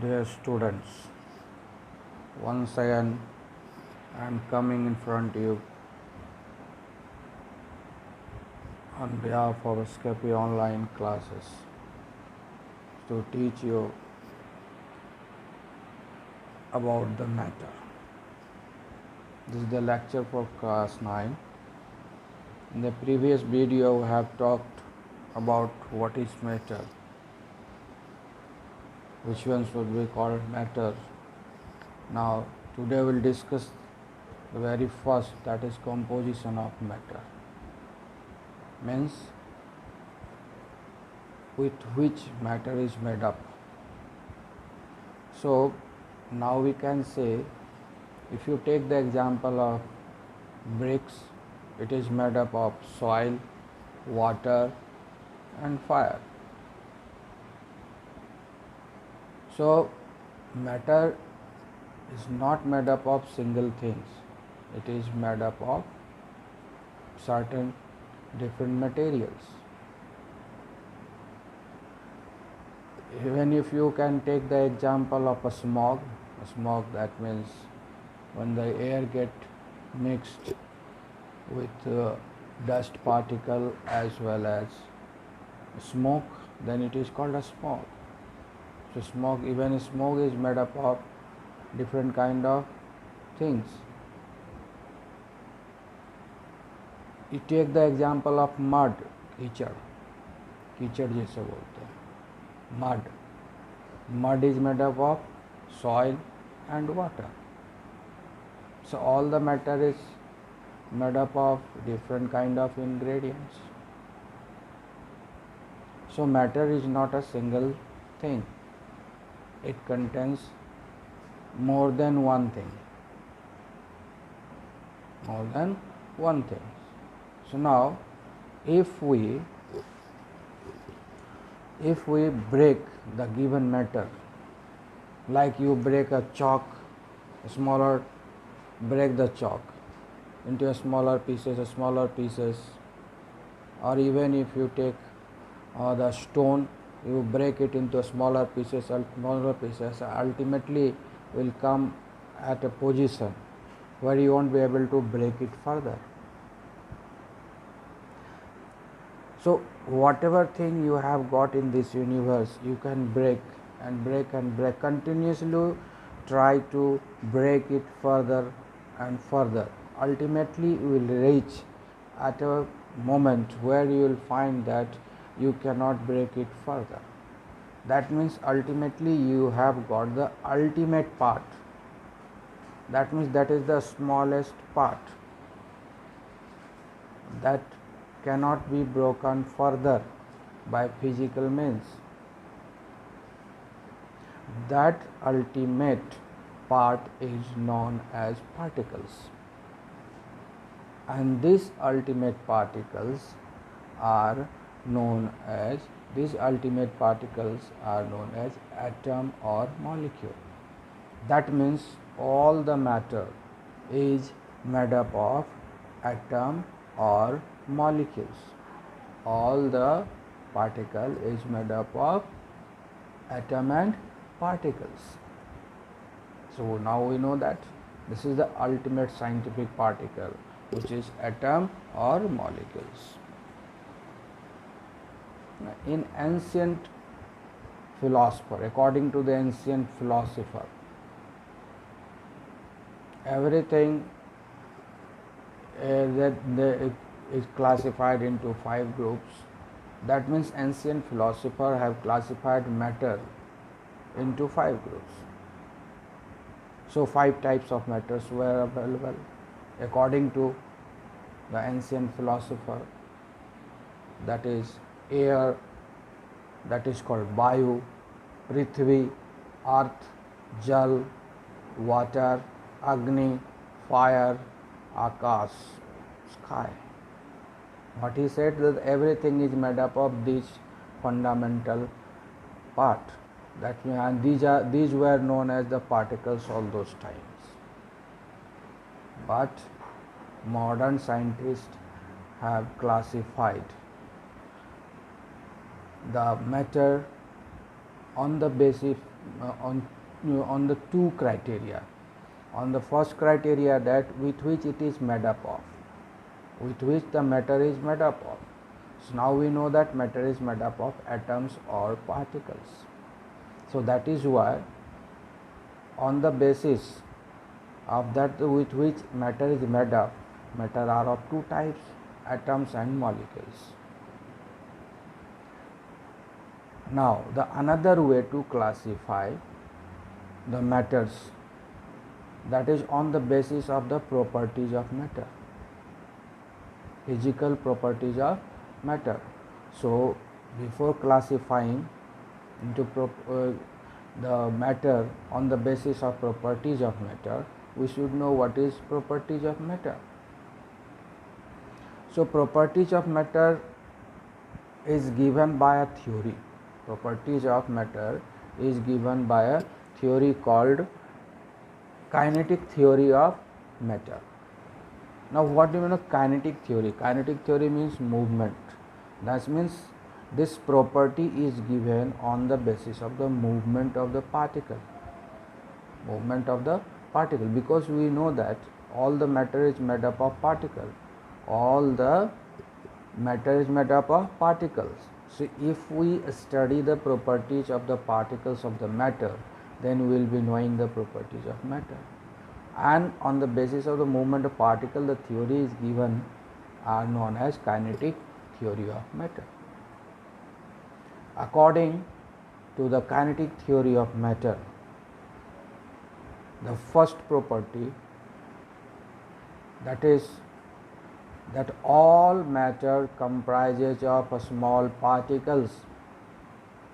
Dear students, once again I am coming in front of you on behalf of Escape Online classes to teach you about the matter. This is the lecture for class 9. In the previous video I have talked about what is matter, which ones would be called matter. Now today we will discuss the very first, that is composition of matter, means with which matter is made up. So now we can say, if you take the example of bricks, it is made up of soil, water and fire. So matter is not made up of single things, it is made up of certain different materials. Even if you can take the example of a smog that means when the air get mixed with dust particle as well as smoke, then it is called a smog. So smoke is made up of different kind of things. You take the example of mud, कीचड़ जैसे बोलते हैं, mud is made up of soil and water. So all the matter is made up of different kind of ingredients. So matter is not a single thing, it contains more than one thing. So now if we break the given matter, like you break a chalk, break the chalk into smaller pieces, or even if you take the stone, you break it into smaller pieces, ultimately will come at a position where you won't be able to break it further. So whatever thing you have got in this universe, you can break and break and break, continuously try to break it further and further. Ultimately you will reach at a moment where you will find that you cannot break it further. That means ultimately you have got the ultimate part. That means that is the smallest part that cannot be broken further by physical means. That ultimate part is known as particles, and these ultimate particles are known as atom or molecule. That means all the matter is made up of atom or molecules. All the particle is made up of atom and particles. So now we know that this is the ultimate scientific particle, which is atom or molecules. In ancient philosopher, according to the ancient philosopher, everything is classified into 5 groups. That means ancient philosophers have classified matter into 5 groups. So 5 types of matters were available according to the ancient philosopher. That is air, that is called Vayu, Prithvi, earth, Jal, water, Agni, fire, Akash, sky. But he said that everything is made up of this fundamental part. That means, and these were known as the particles all those times. But modern scientists have classified the matter on the basis on the two criteria. On the first criteria, that with which it is made up of, with which the matter is made up of. So now we know that matter is made up of atoms or particles. So that is why on the basis of that with which matter is made up, matter are of two types, atoms and molecules. Now the another way to classify the matters, that is on the basis of the properties of matter, physical properties of matter. So before classifying into the matter on the basis of properties of matter, we should know what is properties of matter. So properties of matter is given by a theory. Properties of matter is given by a theory called kinetic theory of matter. Now what do you mean kinetic theory? Kinetic theory means movement. That means this property is given on the basis of the movement of the particle. Movement of the particle, because we know that all the matter is made up of particles. All the matter is made up of particles. So if we study the properties of the particles of the matter, then we will be knowing the properties of matter. And on the basis of the movement of particle, the theory is given are known as kinetic theory of matter. According to the kinetic theory of matter, the first property, that is that all matter comprises of small particles.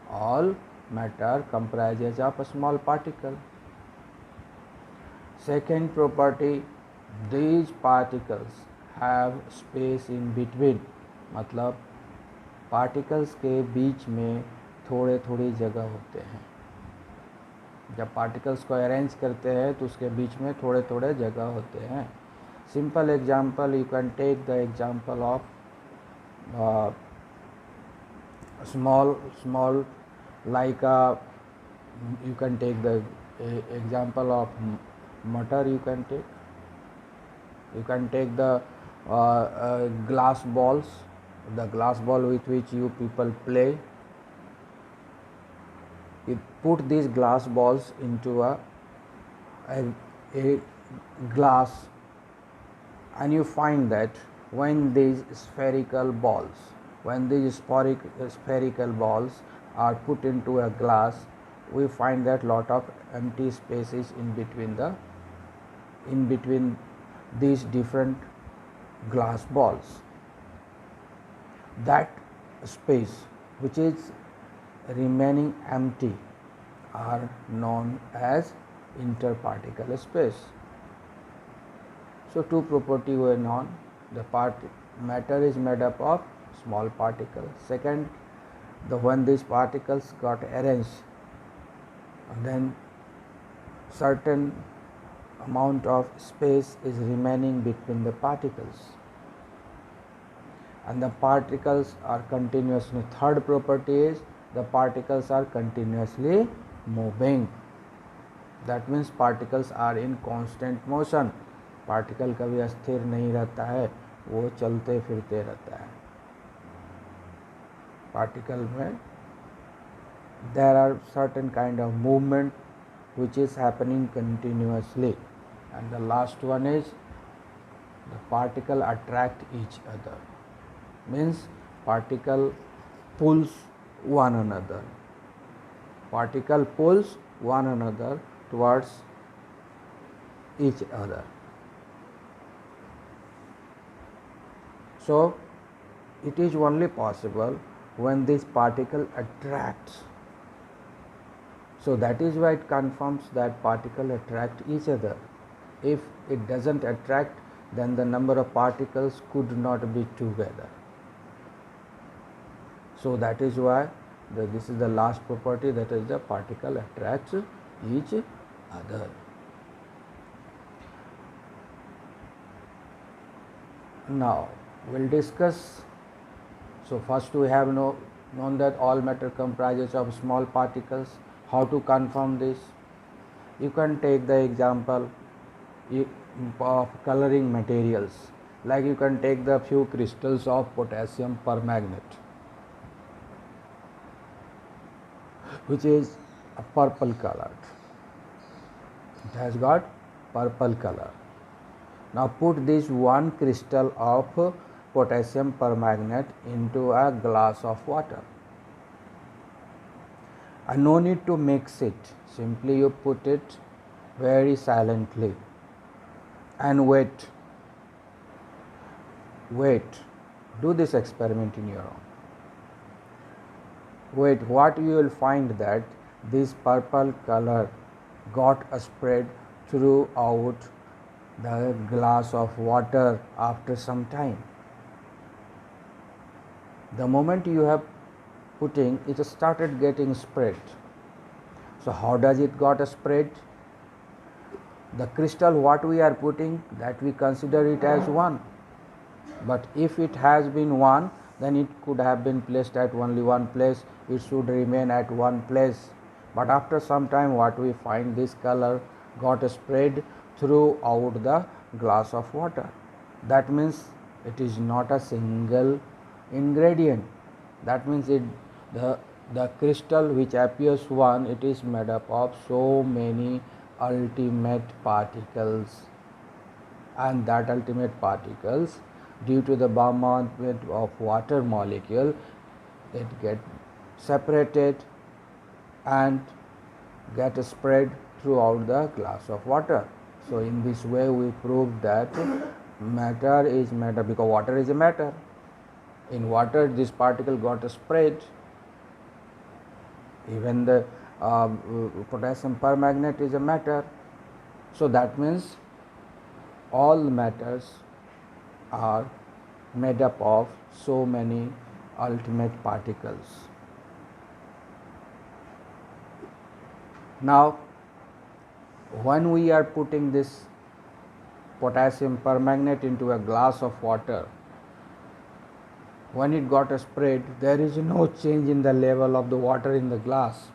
All matter comprises of a small particle. Second property, these particles have space in between. मतलब particles के बीच में थोड़े थोड़ी जगह होते हैं. जब particles को अरेंज करते हैं तो उसके बीच में थोड़े थोड़े जगह होते हैं. Simple example, you can take the example of small like you can take the example of motor. You can take the glass balls, the glass ball with which you people play. You put these glass balls into a glass, and you find that when these spherical balls are put into a glass, we find that lot of empty spaces in between these different glass balls. That space which is remaining empty are known as interparticle space. So two properties were known. The matter is made up of small particles. Second, when these particles got arranged, then certain amount of space is remaining between the particles, and the particles are continuously. Third property is the particles are continuously moving. That means particles are in constant motion. Particle कभी अस्थिर नहीं रहता है, वो चलते फिरते रहता है. पार्टिकल में there are certain kind of movement which is happening continuously. And the last one is the particle attract each other, means particle pulls one another. Particle pulls one another towards each other. So it is only possible when this particle attracts. So that is why it confirms that particle attract each other. If it doesn't attract, then the number of particles could not be together. So that is why this is the last property, that is the particle attracts each other. Now we'll discuss. So first we have known that all matter comprises of small particles. How to confirm this? You can take the example of coloring materials, like you can take the few crystals of potassium permanganate, which is a purple color. It has got purple color. Now put this one crystal of potassium permanganate into a glass of water. And no need to mix it, simply you put it very silently and wait. Do this experiment in your own. Wait, what you will find that this purple color got spread throughout the glass of water after some time. The moment you have putting, it started getting spread. So how does it got spread? The crystal what we are putting, that we consider it as one. But if it has been one, then it could have been placed at only one place. It should remain at one place. But after some time, what we find, this color got spread throughout the glass of water. That means it is not a single ingredient. That means the crystal which appears one, it is made up of so many ultimate particles, and that ultimate particles, due to the bombardment of water molecule, it get separated and get spread throughout the glass of water. So in this way we prove that matter is matter, because water is a matter. In water this particle got spread. Even the potassium permanganate is a matter. So that means all matters are made up of so many ultimate particles. Now when we are putting this potassium permanganate into a glass of water, when it got spread, there is no change in the level of the water in the glass.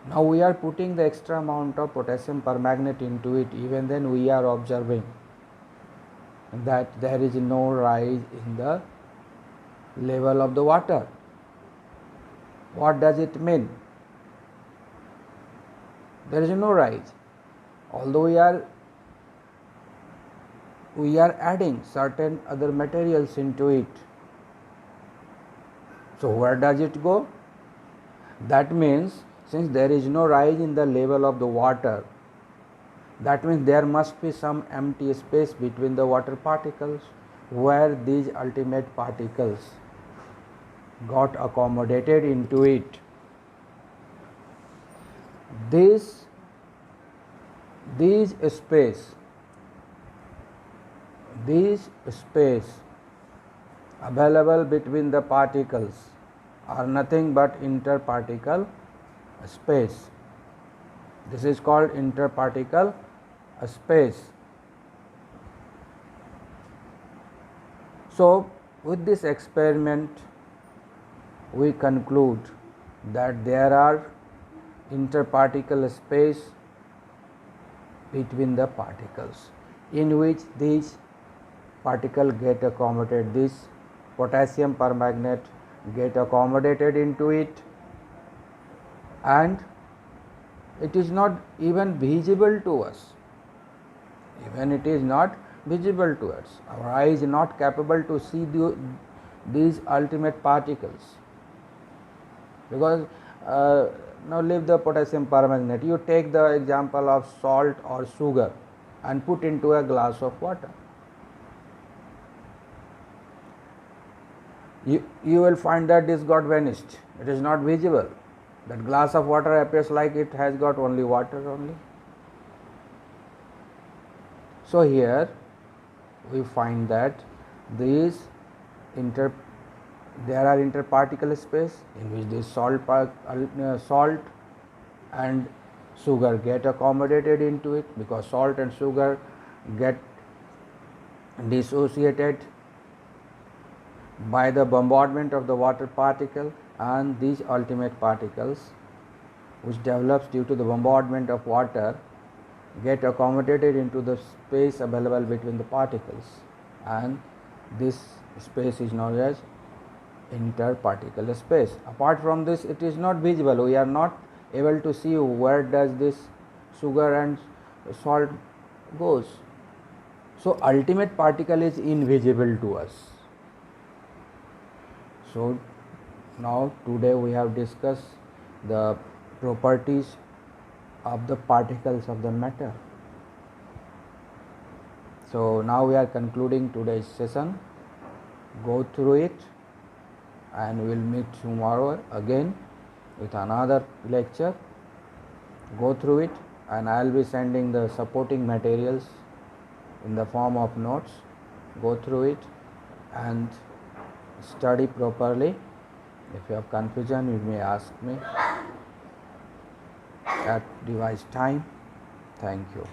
Now we are putting the extra amount of potassium permanganate into it, even then we are observing that there is no rise in the level of the water. What does it mean? There is no rise, although we are adding certain other materials into it. So where does it go? That means since there is no rise in the level of the water, that means there must be some empty space between the water particles where these ultimate particles got accommodated into it. These space available between the particles are nothing but interparticle space. This is called interparticle space. So with this experiment we conclude that there are interparticle space between the particles in which these particles get accommodated, this potassium permanganate get accommodated into it, and it is not even visible to us. Even it is not visible to us. Our eye is not capable to see these ultimate particles, because now leave the potassium permanganate. You take the example of salt or sugar and put into a glass of water. You will find that this got vanished. It is not visible. That glass of water appears like it has got only water only. So here we find that there are interparticle space in which this salt and sugar get accommodated into it, because salt and sugar get dissociated by the bombardment of the water particle, and these ultimate particles which develops due to the bombardment of water get accommodated into the space available between the particles, and this space is known as interparticle space. Apart from this, it is not visible. We are not able to see where does this sugar and salt goes. So ultimate particle is invisible to us. So now today we have discussed the properties of the particles of the matter. So now we are concluding today's session. Go through it, and we will meet tomorrow again with another lecture. Go through it, and I will be sending the supporting materials in the form of notes. Go through it and study properly. If you have confusion, you may ask me at device time. Thank you.